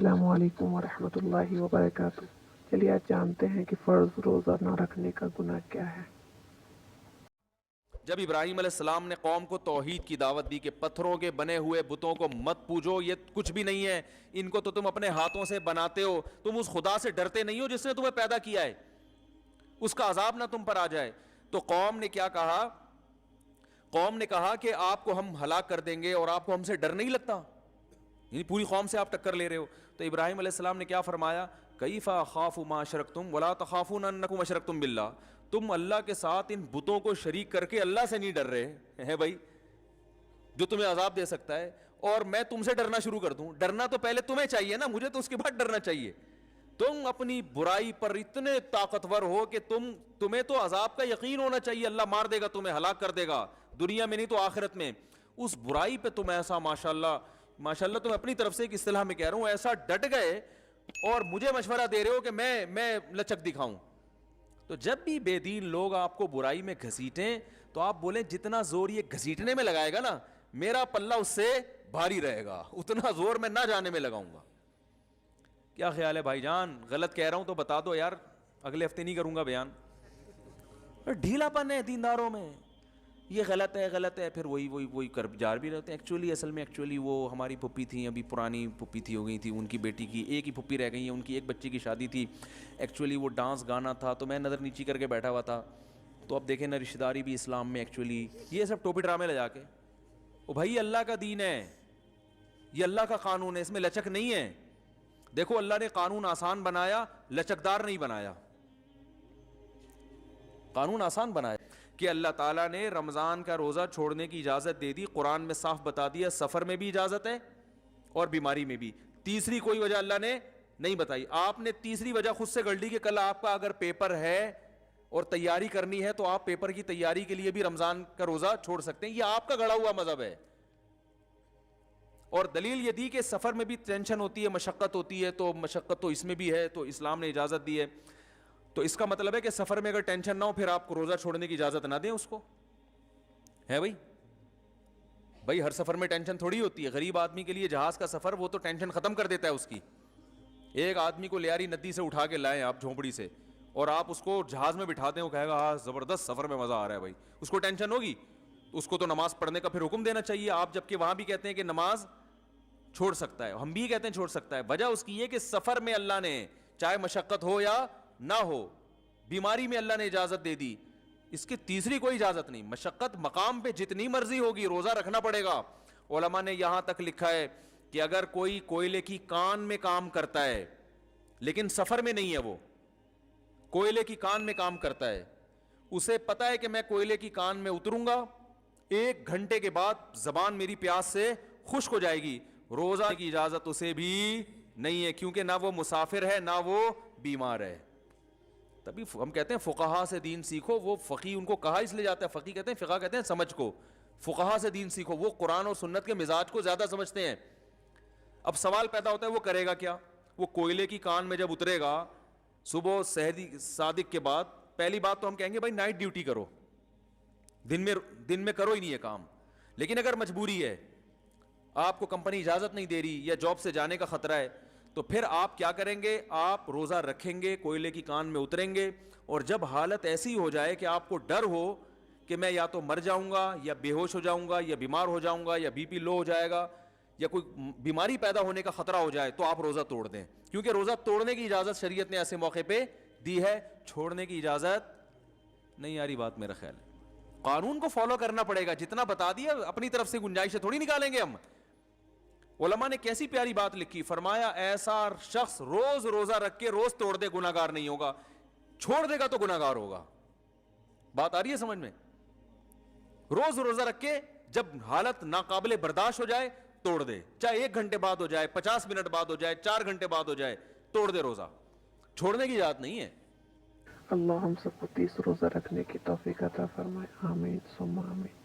السلام علیکم ورحمۃ اللہ وبرکاتہ۔ چلیے آج جانتے ہیں کہ فرض روزہ نہ رکھنے کا گناہ کیا ہے۔ جب ابراہیم علیہ السلام نے قوم کو توحید کی دعوت دی کہ پتھروں کے بنے ہوئے بتوں کو مت پوجو، یہ کچھ بھی نہیں ہے، ان کو تو تم اپنے ہاتھوں سے بناتے ہو، تم اس خدا سے ڈرتے نہیں ہو جس نے تمہیں پیدا کیا ہے، اس کا عذاب نہ تم پر آ جائے۔ تو قوم نے کیا کہا؟ قوم نے کہا کہ آپ کو ہم ہلاک کر دیں گے اور آپ کو ہم سے ڈر نہیں لگتا، یعنی پوری قوم سے آپ ٹکر لے رہے ہو۔ تو ابراہیم علیہ السلام نے کیا فرمایا؟ کیف اخاف ما اشرکتم ولا تخافون انکم اشرکتم باللہ، تم اللہ کے ساتھ ان بتوں کو شریک کر کے اللہ سے نہیں ڈر رہے ہیں بھائی، جو تمہیں عذاب دے سکتا ہے، اور میں تم سے ڈرنا شروع کر دوں؟ ڈرنا تو پہلے تمہیں چاہیے نا، مجھے تو اس کے بعد ڈرنا چاہیے۔ تم اپنی برائی پر اتنے طاقتور ہو کہ تمہیں تو عذاب کا یقین ہونا چاہیے، اللہ مار دے گا، تمہیں ہلاک کر دے گا، دنیا میں نہیں تو آخرت میں۔ اس برائی پہ تم ایسا ماشاءاللہ تم اپنی طرف سے ایک اصطلاح میں کہہ رہا ہوں، ایسا ڈٹ گئے اور مجھے مشورہ دے رہے ہو کہ میں لچک دکھاؤں۔ تو جب بھی بے دین لوگ آپ کو برائی میں گھسیٹیں تو آپ بولیں جتنا زور یہ گھسیٹنے میں لگائے گا نا، میرا پلہ اس سے بھاری رہے گا، اتنا زور میں نہ جانے میں لگاؤں گا۔ کیا خیال ہے بھائی جان؟ غلط کہہ رہا ہوں تو بتا دو یار، اگلے ہفتے نہیں کروں گا بیان۔ ڈھیلا پن ہے دینداروں میں، یہ غلط ہے، پھر وہی کر جار بھی رہتے ہیں۔ ایکچولی وہ ہماری پھپھی تھیں، ابھی پرانی پھپھی تھی، ہو گئی تھی، ان کی بیٹی کی ایک ہی پھپھی رہ گئی ہے، ان کی ایک بچی کی شادی تھی، ایکچولی وہ ڈانس گانا تھا تو میں نظر نیچی کر کے بیٹھا ہوا تھا۔ تو اب دیکھیں نا، رشتہ داری بھی اسلام میں ایکچولی یہ سب ٹوپی ڈرامے لے جا کے، او بھائی اللہ کا دین ہے، یہ اللہ کا قانون ہے، اس میں لچک نہیں ہے۔ دیکھو اللہ نے قانون آسان بنایا، لچکدار نہیں بنایا، قانون آسان بنایا کہ اللہ تعالیٰ نے رمضان کا روزہ چھوڑنے کی اجازت دے دی، قرآن میں صاف بتا دیا سفر میں بھی اجازت ہے اور بیماری میں بھی۔ تیسری کوئی وجہ اللہ نے نہیں بتائی۔ آپ نے تیسری وجہ خود سے گڑھ لی کہ کل آپ کا اگر پیپر ہے اور تیاری کرنی ہے تو آپ پیپر کی تیاری کے لیے بھی رمضان کا روزہ چھوڑ سکتے ہیں، یہ آپ کا گڑھا ہوا مذہب ہے۔ اور دلیل یہ دی کہ سفر میں بھی ٹینشن ہوتی ہے، مشقت ہوتی ہے، تو مشقت تو اس میں بھی ہے، تو اسلام نے اجازت دی ہے۔ تو اس کا مطلب ہے کہ سفر میں اگر ٹینشن نہ ہو پھر آپ کو روزہ چھوڑنے کی اجازت نہ دیں اس کو، ہے بھائی ہر سفر میں ٹینشن تھوڑی ہوتی ہے۔ غریب آدمی کے لیے جہاز کا سفر وہ تو ٹینشن ختم کر دیتا ہے اس کی۔ ایک آدمی کو لیاری ندی سے اٹھا کے لائیں آپ جھونپڑی سے، اور آپ اس کو جہاز میں بٹھا دیں، وہ کہے گا ہاں زبردست سفر میں مزہ آ رہا ہے بھائی، اس کو ٹینشن ہوگی؟ اس کو تو نماز پڑھنے کا پھر حکم دینا چاہیے آپ، جبکہ وہاں بھی کہتے ہیں کہ نماز چھوڑ سکتا ہے، ہم بھی کہتے ہیں چھوڑ سکتا ہے۔ وجہ اس کی یہ کہ سفر میں اللہ نے چاہے مشقت ہو یا نہ ہو، بیماری میں اللہ نے اجازت دے دی، اس کی تیسری کوئی اجازت نہیں۔ مشقت مقام پہ جتنی مرضی ہوگی روزہ رکھنا پڑے گا۔ علماء نے یہاں تک لکھا ہے کہ اگر کوئی کوئلے کی کان میں کام کرتا ہے لیکن سفر میں نہیں ہے، وہ کوئلے کی کان میں کام کرتا ہے، اسے پتا ہے کہ میں کوئلے کی کان میں اتروں گا، 1 گھنٹے کے بعد زبان میری پیاس سے خشک ہو جائے گی، روزہ کی اجازت اسے بھی نہیں ہے، کیونکہ نہ وہ مسافر ہے نہ وہ بیمار ہے۔ تبھی ہم کہتے ہیں فقہا سے دین سیکھو، وہ فقی ان کو کہا اس لیے جاتا ہے، فقی کہتے ہیں، فقہ کہتے ہیں سمجھ کو، فقہا سے دین سیکھو، وہ قرآن اور سنت کے مزاج کو زیادہ سمجھتے ہیں۔ اب سوال پیدا ہوتا ہے وہ کرے گا کیا؟ وہ کوئلے کی کان میں جب اترے گا صبح سحری صادق کے بعد، پہلی بات تو ہم کہیں گے بھائی نائٹ ڈیوٹی کرو، دن میں کرو ہی نہیں ہے کام۔ لیکن اگر مجبوری ہے، آپ کو کمپنی اجازت نہیں دے رہی یا جاب سے جانے کا خطرہ ہے، تو پھر آپ کیا کریں گے؟ آپ روزہ رکھیں گے، کوئلے کی کان میں اتریں گے، اور جب حالت ایسی ہو جائے کہ آپ کو ڈر ہو کہ میں یا تو مر جاؤں گا یا بے ہوش ہو جاؤں گا یا بیمار ہو جاؤں گا یا بی پی لو ہو جائے گا یا کوئی بیماری پیدا ہونے کا خطرہ ہو جائے، تو آپ روزہ توڑ دیں، کیونکہ روزہ توڑنے کی اجازت شریعت نے ایسے موقع پہ دی ہے، چھوڑنے کی اجازت نہیں۔ آ رہی بات میرا خیال ہے، قانون کو فالو کرنا پڑے گا، جتنا بتا دیا اپنی طرف سے گنجائشیں تھوڑی نکالیں گے ہم۔ علماء نے کیسی پیاری بات لکھی، فرمایا ایسا شخص روز روزہ رکھ کے روز توڑ دے گناہ گار نہیں ہوگا، چھوڑ دے گا تو گناہ گار ہوگا۔ بات آ رہی ہے سمجھ میں؟ روز روزہ رکھ کے جب حالت ناقابل برداشت ہو جائے توڑ دے، چاہے 1 گھنٹے بعد ہو جائے، 50 منٹ بعد ہو جائے، 4 گھنٹے بعد ہو جائے، توڑ دے روزہ، چھوڑنے کی اجازت نہیں ہے۔ اللہ ہم سب کو 30 روزہ رکھنے کی توفیق عطا فرمائے، آمین ثم آمین۔